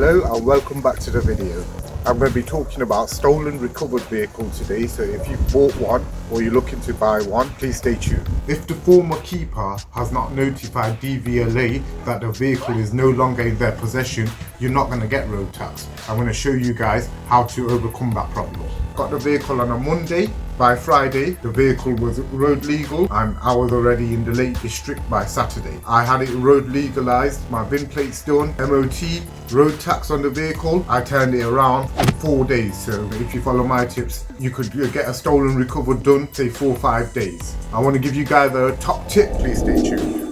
Hello and welcome back to the video. I'm going to be talking about stolen recovered vehicle today, so if you've bought one or you're looking to buy one, please stay tuned. If the former keeper has not notified DVLA that the vehicle is no longer in their possession, you're not going to get road tax. I'm going to show you guys how to overcome that problem. Got the vehicle on a Monday. By Friday, the vehicle was road legal and I was already in the Lake District by Saturday. I had it road legalized, my VIN plates done, MOT, road tax on the vehicle. I turned it around in 4 days. So if you follow my tips, you could get a stolen recovered done, say 4 or 5 days. I want to give you guys a top tip, please stay tuned.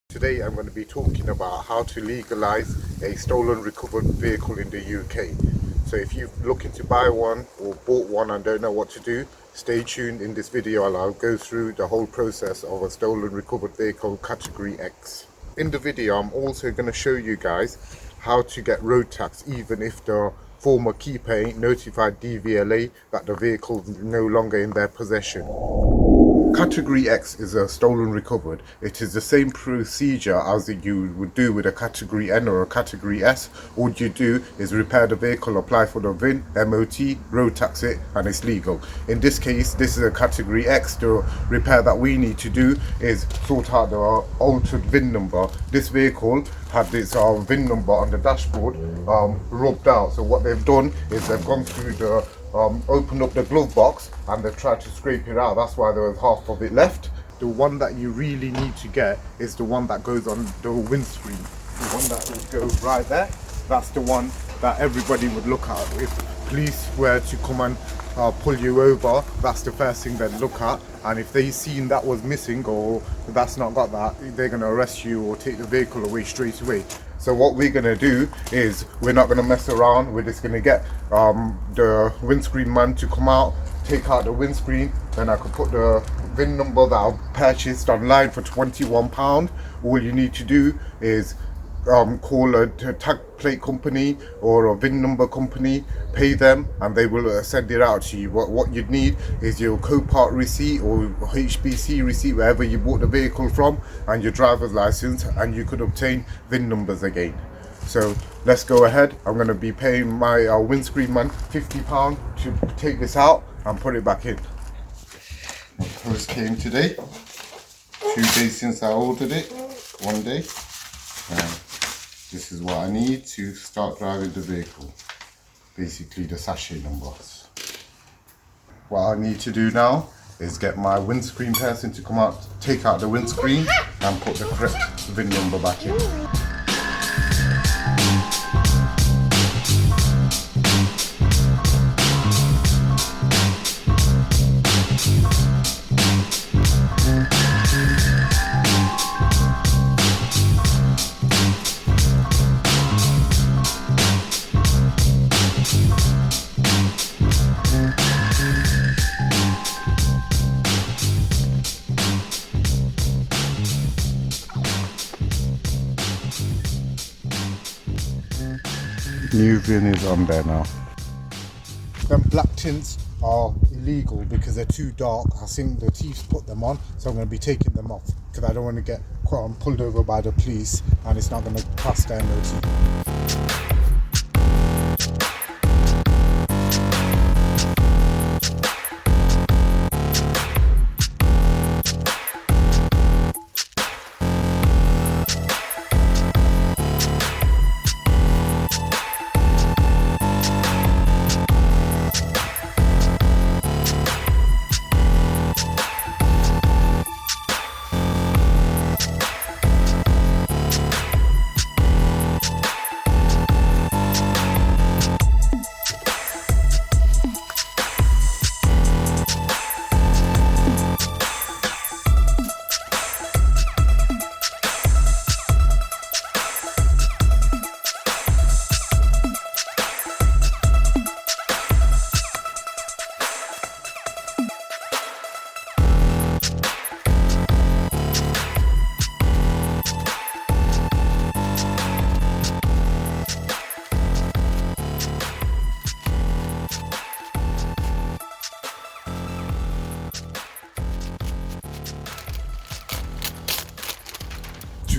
Today I'm going to be talking about how to legalise a stolen recovered vehicle in the UK. So if you're looking to buy one or bought one and don't know what to do, stay tuned in this video and I'll go through the whole process of a stolen recovered vehicle category X. In the video I'm also going to show you guys how to get road tax even if the former keeper ain't notified DVLA that the vehicle is no longer in their possession. Category X is a stolen recovered. It is the same procedure as you would do with a Category N or a Category S. All you do is repair the vehicle, apply for the VIN, MOT, road tax it, and it's legal. In this case, this is a Category X. The repair that we need to do is sort out the altered VIN number. This vehicle had this VIN number on the dashboard rubbed out. So what they've done is they've gone through the opened up the glove box and they've tried to scrape it out. That's why there was half of it left. The one that you really need to get is the one that goes on the windscreen. The one that would go right there. That's the one that everybody would look at. If police were to come and pull you over, that's the first thing they'd look at. And if they seen that was missing or that's not got that, they're going to arrest you or take the vehicle away straight away. So what we're going to do is we're not going to mess around. We're just going to get the windscreen man to come out, take out the windscreen, then I could put the VIN number that I purchased online for £21. All you need to do is call a tag plate company or a VIN number company, pay them and they will send it out to you. What you'd need is your Copart receipt or HBC receipt, wherever you bought the vehicle from, and your driver's license, and you could obtain VIN numbers again. So let's go ahead. I'm going to be paying my windscreen man £50 to take this out and put it back in. My post came today, 2 days since I ordered it, 1 day. This is what I need to start driving the vehicle. Basically the sachet numbers. What I need to do now is get my windscreen person to come out, take out the windscreen and put the correct VIN number back in. New VIN is on there now. Them black tints are illegal because they're too dark. I think the thieves put them on, so I'm going to be taking them off because I don't want to get pulled over by the police and it's not going to pass their MOT.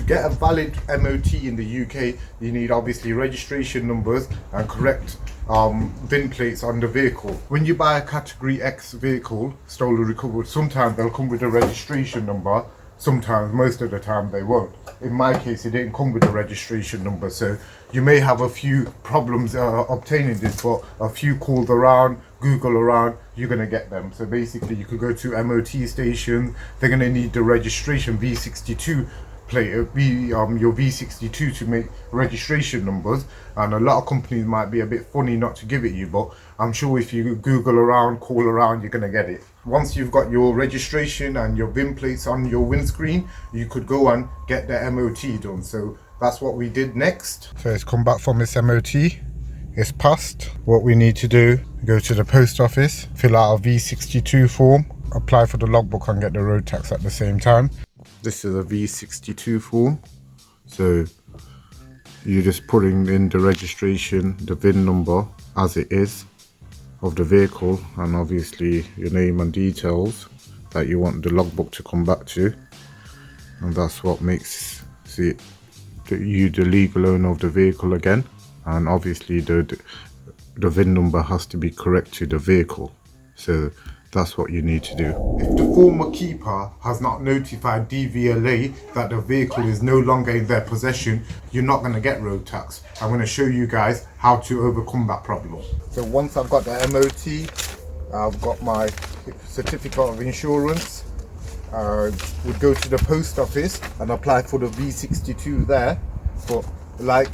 get a valid MOT in the UK, you need obviously registration numbers and correct VIN plates on the vehicle. When you buy a category X vehicle, stolen recovered, sometimes they'll come with a registration number, sometimes, most of the time they won't. In my case, it didn't come with a registration number, so you may have a few problems obtaining this, but a few calls around, Google around, you're going to get them. So basically you could go to MOT station, they're going to need the registration V62 plate, your V62 to make registration numbers, and a lot of companies might be a bit funny not to give it you, but I'm sure if you Google around, call around, you're going to get it. Once you've got your registration and your VIN plates on your windscreen, you could go and get the MOT done. So that's what we did next. So it's come back from its MOT, it's passed. What we need to do, go to the post office, fill out a V62 form, apply for the logbook and get the road tax at the same time. This is a V62 form, so you're just putting in the registration, the VIN number as it is of the vehicle, and obviously your name and details that you want the logbook to come back to, and that's what makes you the legal owner of the vehicle again. And obviously the VIN number has to be correct to the vehicle, so that's what you need to do. If the former keeper has not notified DVLA that the vehicle is no longer in their possession, you're not going to get road tax. I'm going to show you guys how to overcome that problem. So once I've got the MOT, I've got my certificate of insurance, would go to the post office and apply for the V62 there. But like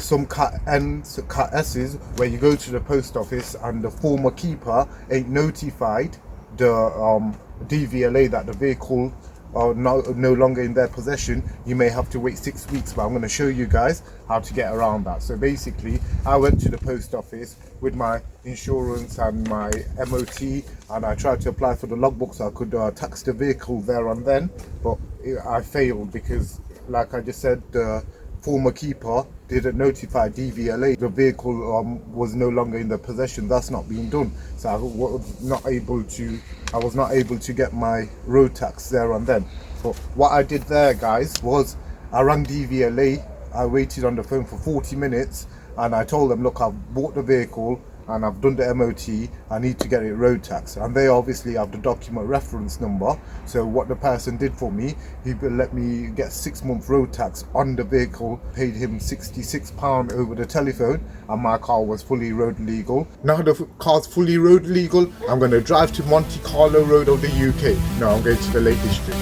some cat N's, cat S's, where you go to the post office and the former keeper ain't notified the DVLA that the vehicle are no longer in their possession, you may have to wait 6 weeks. But I'm going to show you guys how to get around that. So basically, I went to the post office with my insurance and my MOT, and I tried to apply for the logbook so I could tax the vehicle there and then, but I failed because, like I just said, the former keeper didn't notify DVLA the vehicle was no longer in their possession. That's not being done, so I was not able to get my road tax there and then. But what I did there, guys, was I rang DVLA. I waited on the phone for 40 minutes and I told them, look, I've bought the vehicle and I've done the MOT, I need to get it road tax. And they obviously have the document reference number. So what the person did for me, he let me get 6 month road tax on the vehicle, paid him £66 over the telephone, and my car was fully road legal. Now the car's fully road legal, I'm going to drive to Monte Carlo Road of the UK. No, I'm going to the Lake District.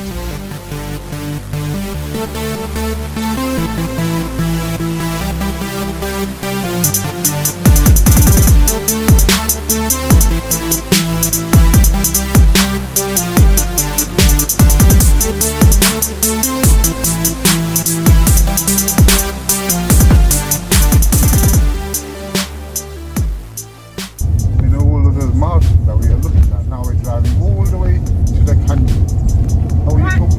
That we are looking at now, we're driving all the way to the canyon. And when you come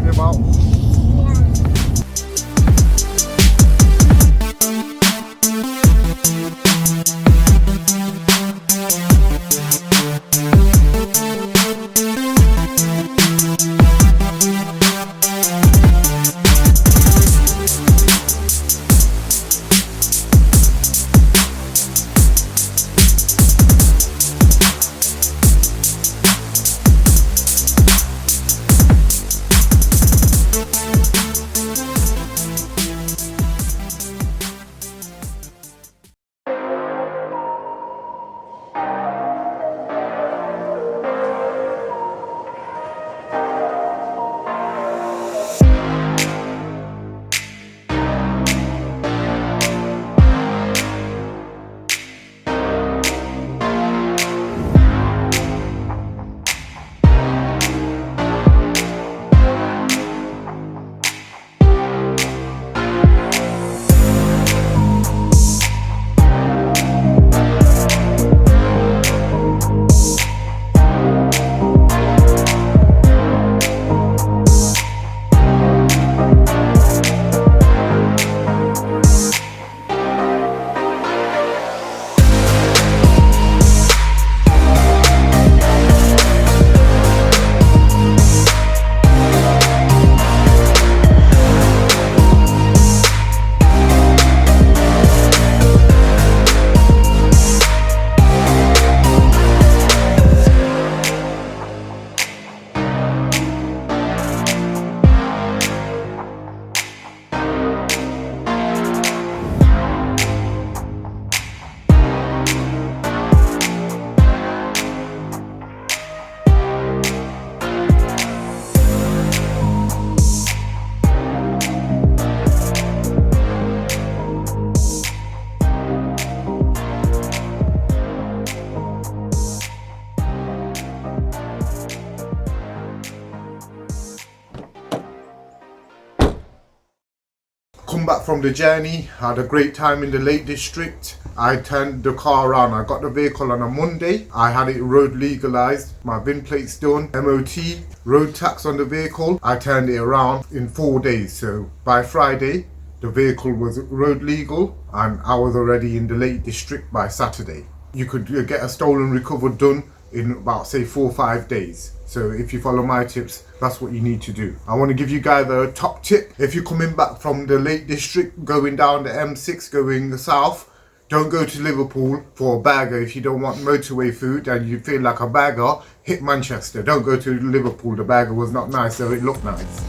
back from the journey, had a great time in the Lake District. I turned the car around. I got the vehicle on a Monday. I had it road legalized, my VIN plates done, MOT, road tax on the vehicle. I turned it around in 4 days. So by Friday, the vehicle was road legal and I was already in the Lake District by Saturday. You could get a stolen recovered done in about say 4 or 5 days. So if you follow my tips, that's what you need to do. I want to give you guys a top tip. If you're coming back from the Lake District, going down the M6, going south, don't go to Liverpool for a burger. If you don't want motorway food and you feel like a burger, hit Manchester. Don't go to Liverpool. The burger was not nice, so it looked nice.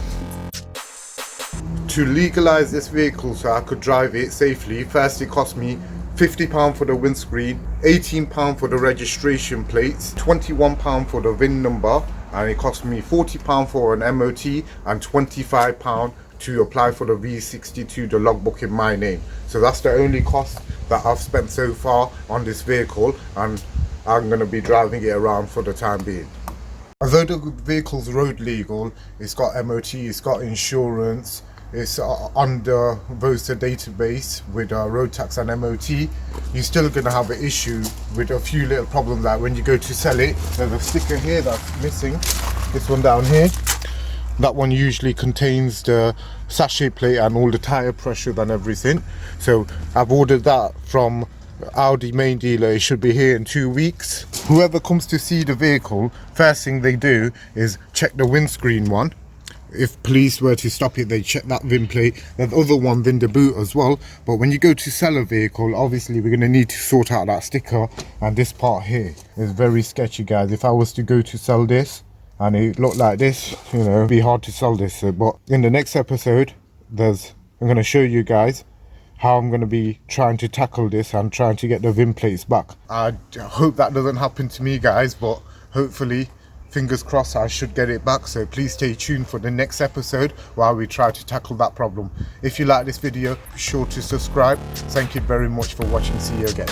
To legalise this vehicle so I could drive it safely, first it cost me £50 for the windscreen, £18 for the registration plates, £21 for the VIN number, and it cost me £40 for an MOT and £25 to apply for the V62, the logbook in my name. So that's the only cost that I've spent so far on this vehicle, and I'm going to be driving it around for the time being. Although the vehicle's road legal, it's got MOT, it's got insurance, it's on the VOSA database with road tax and MOT, you're still going to have an issue with a few little problems. Like when you go to sell it, there's a sticker here that's missing, this one down here. That one usually contains the sachet plate and all the tyre pressure and everything. So I've ordered that from Audi main dealer. It should be here in 2 weeks. Whoever comes to see the vehicle, first thing they do is check the windscreen one. If police were to stop it, they check that VIN plate. There's other one VIN the boot as well. But when you go to sell a vehicle, obviously we're going to need to sort out that sticker. And this part here is very sketchy, guys. If I was to go to sell this and it looked like this, you know, it'd be hard to sell this. But in the next episode, I'm going to show you guys how I'm going to be trying to tackle this and trying to get the VIN plates back. I hope that doesn't happen to me, guys, but hopefully, fingers crossed, I should get it back. So please stay tuned for the next episode while we try to tackle that problem. If you like this video, be sure to subscribe. Thank you very much for watching. See you again.